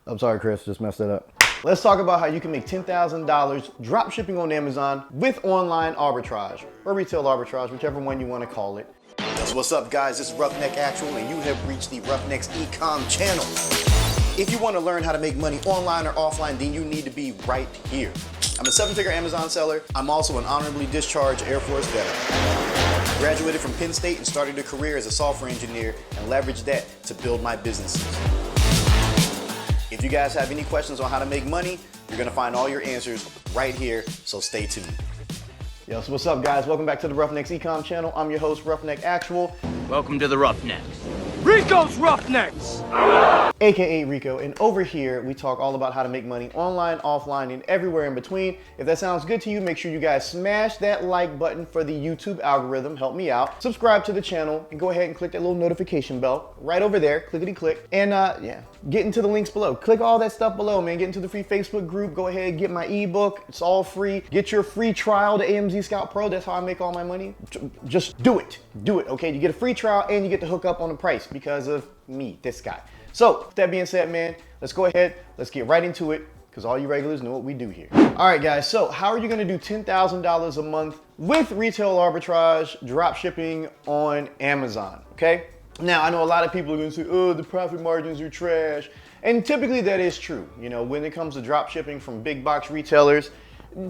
I'm sorry, Chris, just messed it up. Let's talk about how you can make $10,000 drop shipping on Amazon with online arbitrage or retail arbitrage, whichever one you want to call it. So what's up, guys? This is Roughneck Actual, and you have reached the Roughneck's Ecom channel. If you want to learn how to make money online or offline, then you need to be right here. I'm a 7-figure Amazon seller. I'm also an honorably discharged Air Force veteran. Graduated from Penn State and started a career as a software engineer and leveraged that to build my businesses. If you guys have any questions on how to make money, you're gonna find all your answers right here, so stay tuned. Yo, so what's up, guys? Welcome back to the Roughneck's Ecom channel. I'm your host, Roughneck Actual. Welcome to the Roughnecks. Rico's Roughnecks! AKA Rico, and over here we talk all about how to make money online, offline, and everywhere in between. If that sounds good to you, make sure you guys smash that like button for the YouTube algorithm, help me out. Subscribe to the channel and go ahead and click that little notification bell right over there, clickety click, and yeah, get into the links below. Click all that stuff below, man. Get into the free Facebook group, go ahead, get my ebook, it's all free. Get your free trial to AMZ Scout Pro, that's how I make all my money. Just do it, okay? You get a free trial and you get to hook up on the price because of me, this guy. So with that being said, man, let's go ahead, let's get right into it, because all you regulars know what we do here. All right, guys, so how are you gonna do $10,000 a month with retail arbitrage, drop shipping on Amazon, okay? Now, I know a lot of people are gonna say, oh, the profit margins are trash. And typically that is true. You know, when it comes to drop shipping from big box retailers,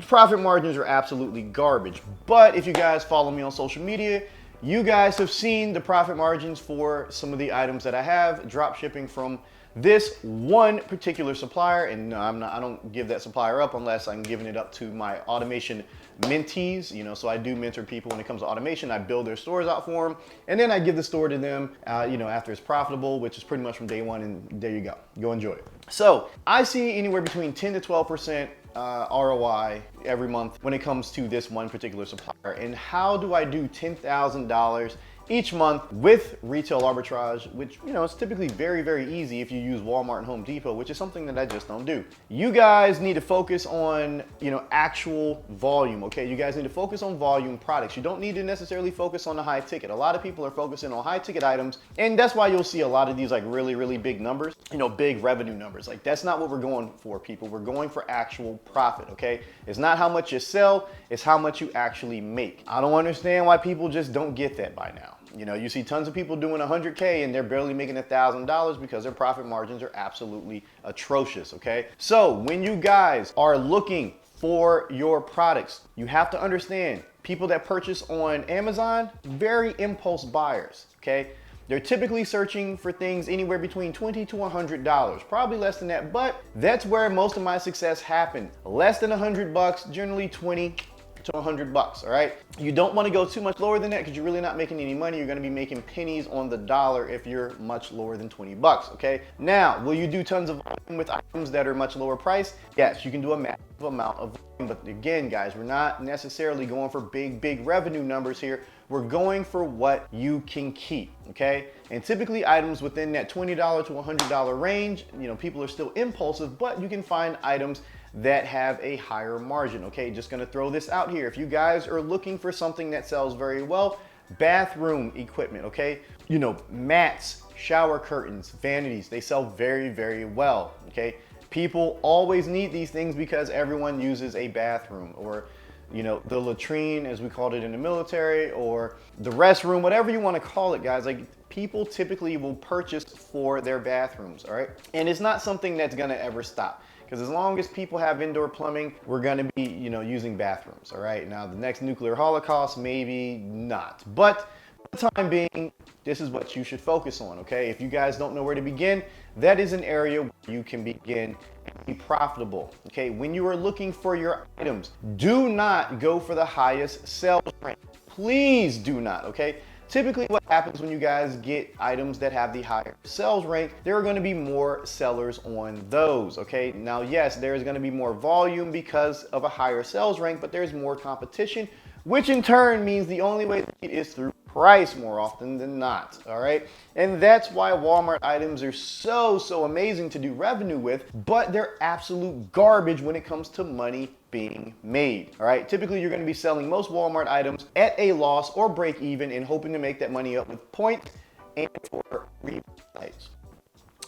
profit margins are absolutely garbage. But if you guys follow me on social media, you guys have seen the profit margins for some of the items that I have drop shipping from this one particular supplier. And no, I don't give that supplier up unless I'm giving it up to my automation mentees. You know, so I do mentor people when it comes to automation. I build their stores out for them, and then I give the store to them, you know, after it's profitable, which is pretty much from day one, and there you go. Go enjoy it. So I see anywhere between 10 to 12% ROI every month when it comes to this one particular supplier. And how do I do $10,000 each month with retail arbitrage, which, you know, it's typically very, very easy if you use Walmart and Home Depot, which is something that I just don't do. You guys need to focus on, you know, actual volume, okay? You guys need to focus on volume products. You don't need to necessarily focus on the high ticket. A lot of people are focusing on high ticket items, and that's why you'll see a lot of these like really, really big numbers, you know, big revenue numbers. Like, that's not what we're going for, people. We're going for actual profit, okay? It's not how much you sell, it's how much you actually make. I don't understand why people just don't get that by now. You know, you see tons of people doing 100K and they're barely making $1,000 because their profit margins are absolutely atrocious, okay? So when you guys are looking for your products, you have to understand people that purchase on Amazon, very impulse buyers, okay? They're typically searching for things anywhere between $20 to $100, probably less than that, but that's where most of my success happened. Less than $100, generally 20 to $100, all right? You don't want to go too much lower than that because you're really not making any money. You're going to be making pennies on the dollar if you're much lower than 20 bucks, okay? Now, will you do tons of volume with items that are much lower price? Yes, you can do a massive amount of volume, but again, guys, we're not necessarily going for big revenue numbers here. We're going for what you can keep, okay? And typically items within that $20 to $100 range, you know, people are still impulsive, but you can find items that have a higher margin, okay? Just gonna throw this out here. If you guys are looking for something that sells very well, bathroom equipment, okay? You know, mats, shower curtains, vanities, they sell very well, okay? People always need these things because everyone uses a bathroom, or, you know, the latrine, as we called it in the military, or the restroom, whatever you want to call it, guys. Like, people typically will purchase for their bathrooms, all right? And it's not something that's gonna ever stop, because as long as people have indoor plumbing, we're gonna be, you know, using bathrooms, all right? Now, the next nuclear holocaust, maybe not. But for the time being, this is what you should focus on, okay? If you guys don't know where to begin, that is an area where you can begin and be profitable, okay? When you are looking for your items, do not go for the highest sales rank. Please do not, okay? Typically what happens when you guys get items that have the higher sales rank, there are going to be more sellers on those, okay? Now, yes, there's going to be more volume because of a higher sales rank, but there's more competition, which in turn means the only way to get is through price more often than not, all right? And that's why Walmart items are so amazing to do revenue with, but they're absolute garbage when it comes to money being made, all right? Typically, you're gonna be selling most Walmart items at a loss or break even and hoping to make that money up with points and for rebates.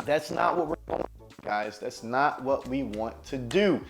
That's not what we're going for. guys. That's not what we want to do.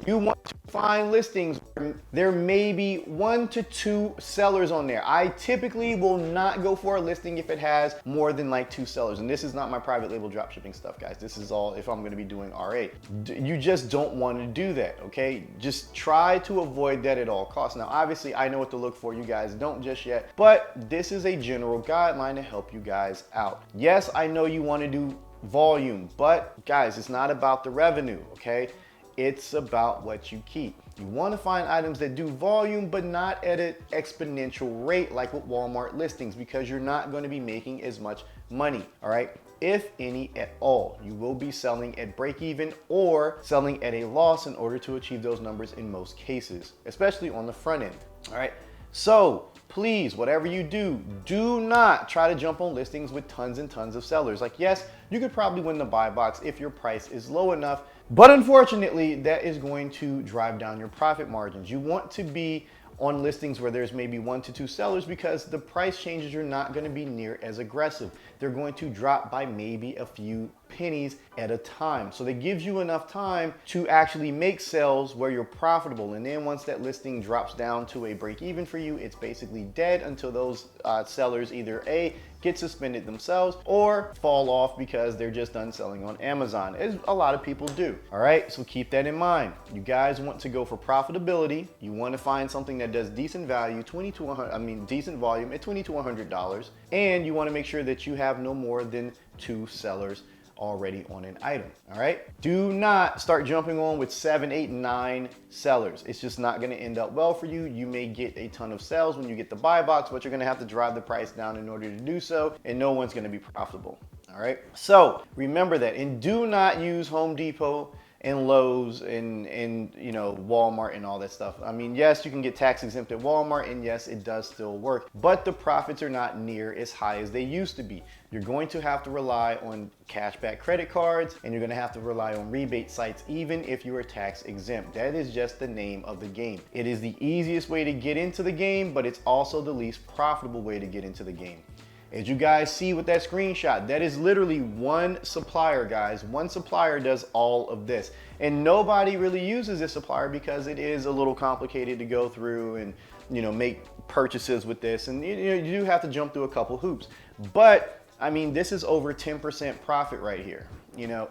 You want to find listings where there may be 1 to 2 sellers on there. I typically will not go for a listing if it has more than like 2 sellers. And this is not my private label dropshipping stuff, guys. This is all if I'm going to be doing RA. You just don't want to do that, okay? Just try to avoid that at all costs. Now, obviously, I know what to look for. You guys don't just yet, but this is a general guideline to help you guys out. Yes, I know you want to do volume, but guys, it's not about the revenue, okay? It's about what you keep. You want to find items that do volume, but not at an exponential rate like with Walmart listings, because you're not going to be making as much money, all right? If any at all. You will be selling at break even or selling at a loss in order to achieve those numbers in most cases, especially on the front end, all right? So please, whatever you do, do not try to jump on listings with tons and tons of sellers. Like, yes, you could probably win the buy box if your price is low enough, but unfortunately, that is going to drive down your profit margins. You want to be on listings where there's maybe 1 to 2 sellers, because the price changes are not going to be near as aggressive. They're going to drop by maybe a few pennies at a time. So that gives you enough time to actually make sales where you're profitable. And then once that listing drops down to a break even for you, it's basically dead until those sellers either A, get suspended themselves or fall off because they're just done selling on Amazon, as a lot of people do. All right, so keep that in mind. You guys want to go for profitability. You want to find something that does decent value, decent volume at $20 to $100, and you want to make sure that you have no more than 2 sellers already on an item. All right, do not start jumping on with 7, 8, 9 sellers. It's just not going to end up well for you. You may get a ton of sales when you get the buy box, but you're going to have to drive the price down in order to do so, and no one's going to be profitable. All right, so remember that, and do not use Home Depot and Lowe's and you know, Walmart and all that stuff. I mean, yes, you can get tax exempt at Walmart, and yes, it does still work, but the profits are not near as high as they used to be. You're going to have to rely on cashback credit cards, and you're going to have to rely on rebate sites even if you are tax exempt. That is just the name of the game. It is the easiest way to get into the game, but it's also the least profitable way to get into the game. As you guys see with that screenshot, that is literally one supplier, guys. One supplier does all of this. And nobody really uses this supplier because it is a little complicated to go through and, you know, make purchases with this. And you do have to jump through a couple hoops. But I mean, this is over 10% profit right here. You know,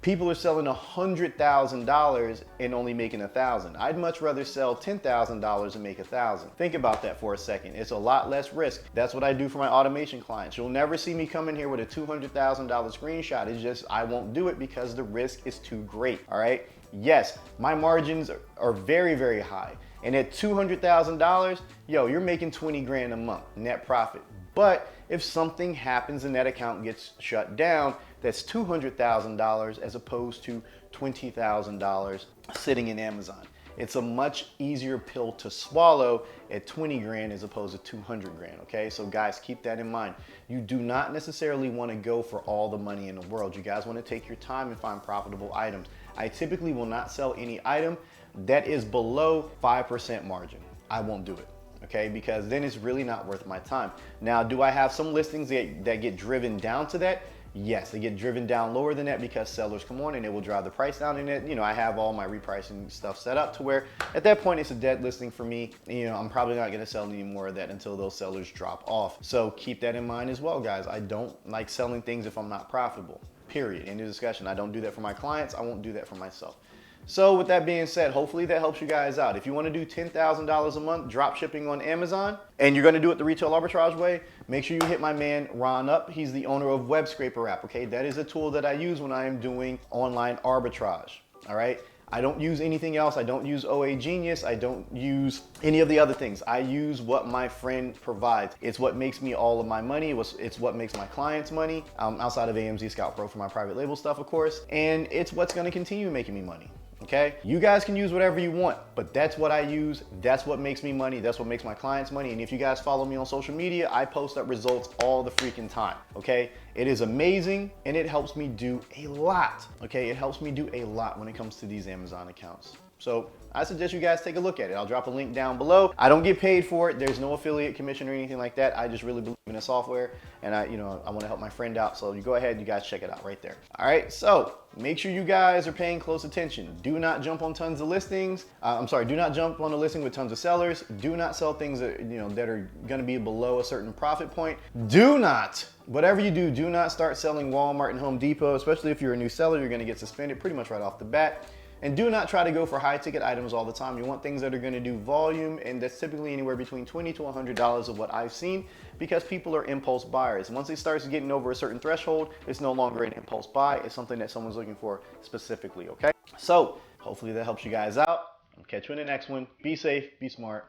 people are selling $100,000 and only making $1,000. I'd much rather sell $10,000 and make $1,000. Think about that for a second. It's a lot less risk. That's what I do for my automation clients. You'll never see me come in here with a $200,000 screenshot. It's just, I won't do it because the risk is too great. All right. Yes, my margins are very, very high. And at $200,000, yo, you're making 20 grand a month net profit. But if something happens and that account gets shut down, that's $200,000 as opposed to $20,000 sitting in Amazon. It's a much easier pill to swallow at 20 grand as opposed to 200 grand, okay? So guys, keep that in mind. You do not necessarily want to go for all the money in the world. You guys want to take your time and find profitable items. I typically will not sell any item that is below 5% margin. I won't do it. Okay, because then it's really not worth my time. Now, do I have some listings that get driven down to that? Yes, they get driven down lower than that because sellers come on and it will drive the price down. And it, you know, I have all my repricing stuff set up to where at that point it's a dead listing for me. You know, I'm probably not going to sell any more of that until those sellers drop off. So keep that in mind as well, guys. I don't like selling things if I'm not profitable. Period. End of discussion. I don't do that for my clients. I won't do that for myself. So with that being said, hopefully that helps you guys out. If you want to do $10,000 a month drop shipping on Amazon, and you're going to do it the retail arbitrage way, make sure you hit my man Ron up. He's the owner of Web Scraper app. Okay, that is a tool that I use when I am doing online arbitrage. All right, I don't use anything else. I don't use OA Genius. I don't use any of the other things. I use what my friend provides. It's what makes me all of my money. It's what makes my clients money, outside of AMZ Scout Pro for my private label stuff, of course. And it's what's going to continue making me money. Okay, you guys can use whatever you want, but that's what I use. That's what makes me money. That's what makes my clients money. And if you guys follow me on social media, I post up results all the freaking time. Okay, it is amazing and it helps me do a lot. Okay, it helps me do a lot when it comes to these Amazon accounts. So I suggest you guys take a look at it. I'll drop a link down below. I don't get paid for it. There's no affiliate commission or anything like that. I just really believe in the software, and I want to help my friend out. So you go ahead, you guys check it out right there. All right, so make sure you guys are paying close attention. Do not jump on tons of listings. Do not jump on a listing with tons of sellers. Do not sell things that that are going to be below a certain profit point. Do not, whatever you do, do not start selling Walmart and Home Depot, especially if you're a new seller. You're going to get suspended pretty much right off the bat. And do not try to go for high ticket items all the time. You want things that are going to do volume, and that's typically anywhere between $20 to $100 of what I've seen, because people are impulse buyers. Once it starts getting over a certain threshold, it's no longer an impulse buy. It's something that someone's looking for specifically, okay? So hopefully that helps you guys out. I'll catch you in the next one. Be safe, be smart.